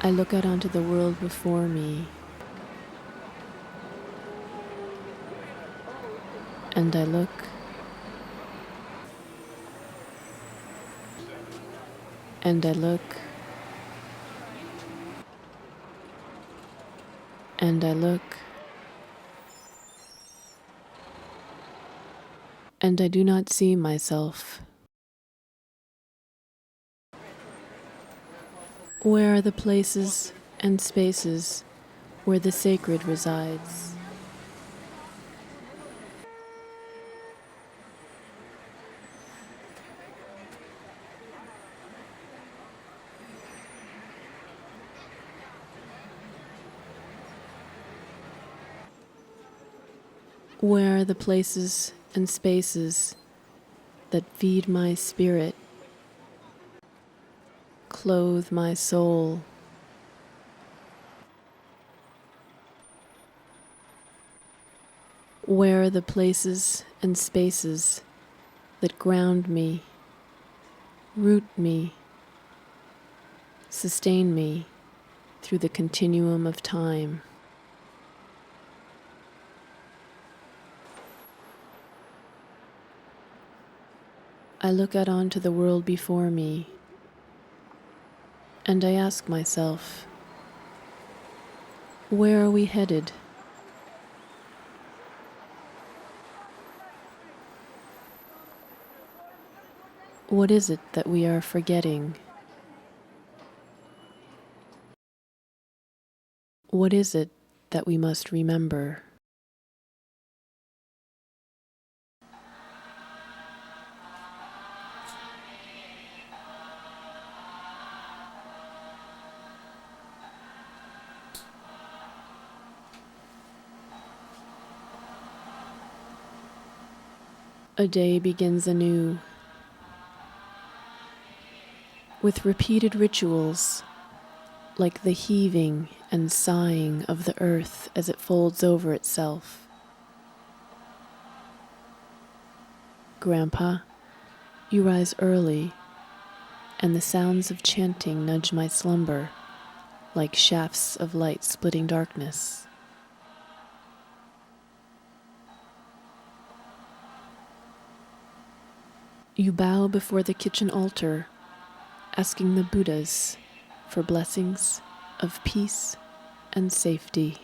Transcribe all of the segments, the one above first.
I look out onto the world before me, and I look, and I look, and I look, and I do not see myself. Where are the places and spaces where the sacred resides? Where are the places and spaces that feed my spirit, clothe my soul? Where are the places and spaces that ground me, root me, sustain me through the continuum of time? I look out onto the world before me, and I ask myself, where are we headed? What is it that we are forgetting? What is it that we must remember? A day begins anew, with repeated rituals, like the heaving and sighing of the earth as it folds over itself. Grandpa, you rise early, and the sounds of chanting nudge my slumber like shafts of light splitting darkness. You bow before the kitchen altar, asking the Buddhas for blessings of peace and safety.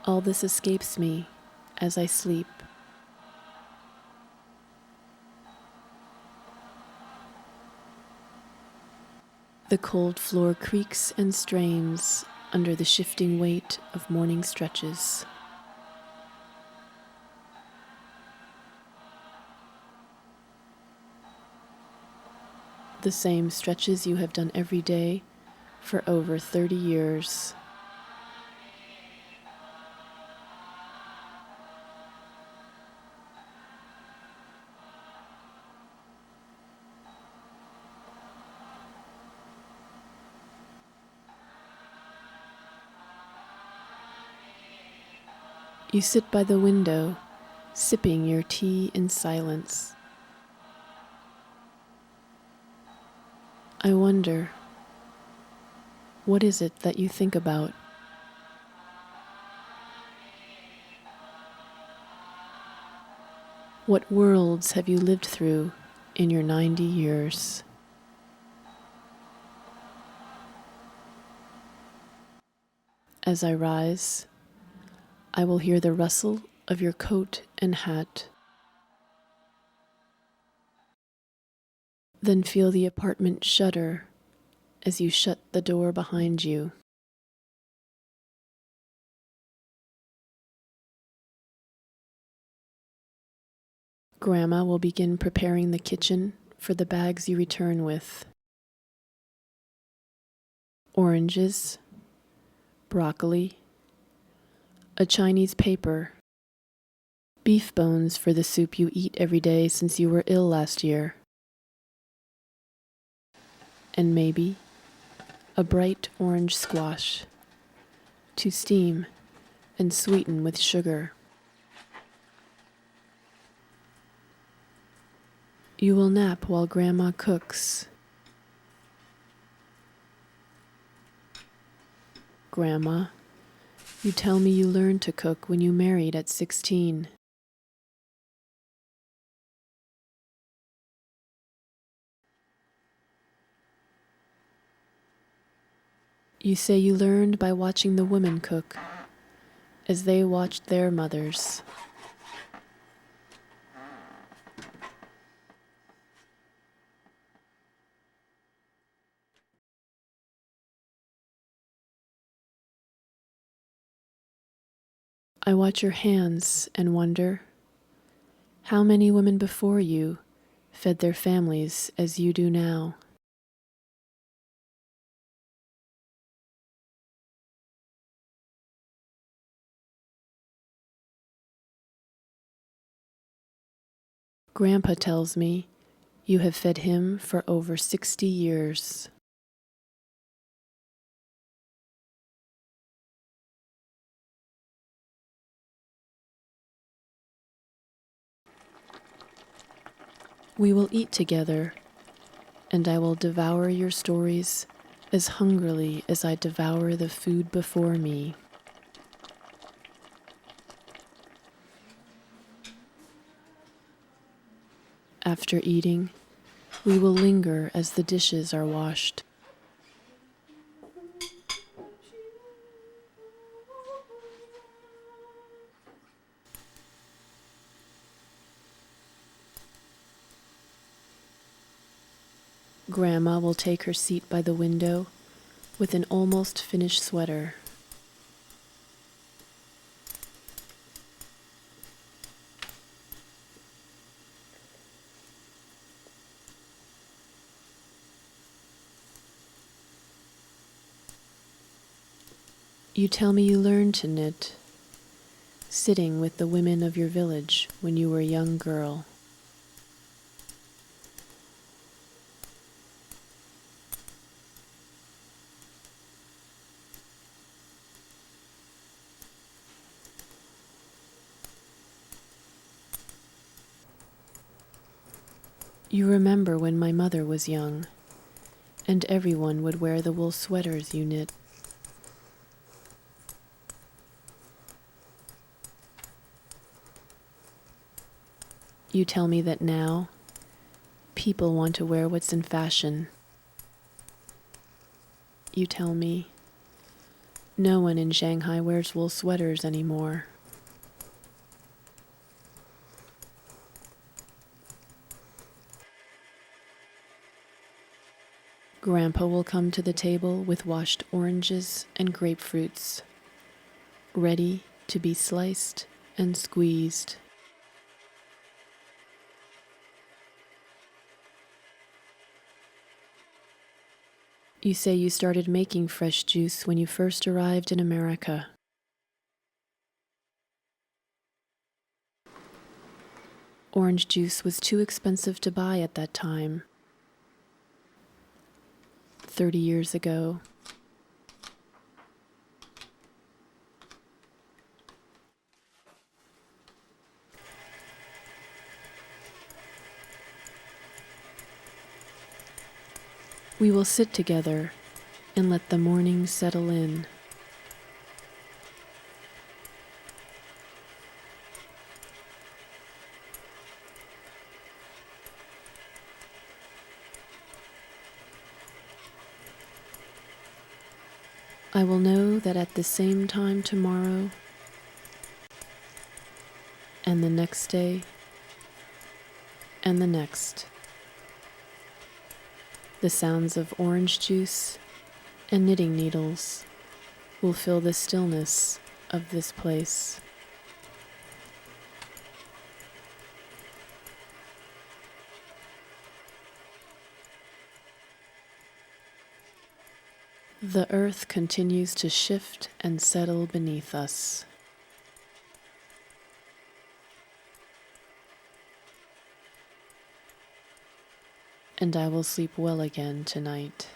All this escapes me as I sleep. The cold floor creaks and strains under the shifting weight of morning stretches. The same stretches you have done every day for over 30 years. You sit by the window, sipping your tea in silence. I wonder, what is it that you think about? What worlds have you lived through in your 90 years? As I rise, I will hear the rustle of your coat and hat, then feel the apartment shudder as you shut the door behind you. Grandma will begin preparing the kitchen for the bags you return with. Oranges, broccoli, a Chinese paper, beef bones for the soup you eat every day since you were ill last year, and maybe a bright orange squash, to steam and sweeten with sugar. You will nap while Grandma cooks. Grandma, you tell me you learned to cook when you married at 16. You say you learned by watching the women cook, as they watched their mothers. I watch your hands and wonder, how many women before you fed their families as you do now? Grandpa tells me you have fed him for over 60 years. We will eat together, and I will devour your stories as hungrily as I devour the food before me. After eating, we will linger as the dishes are washed. Grandma will take her seat by the window with an almost finished sweater. You tell me you learned to knit, sitting with the women of your village when you were a young girl. You remember when my mother was young, and everyone would wear the wool sweaters you knit. You tell me that now, people want to wear what's in fashion. You tell me, no one in Shanghai wears wool sweaters anymore. Grandpa will come to the table with washed oranges and grapefruits, ready to be sliced and squeezed. You say you started making fresh juice when you first arrived in America. Orange juice was too expensive to buy at that time. 30 years ago. We will sit together and let the morning settle in. I will know that at the same time tomorrow, and the next day, and the next, the sounds of orange juice and knitting needles will fill the stillness of this place. The earth continues to shift and settle beneath us. And I will sleep well again tonight.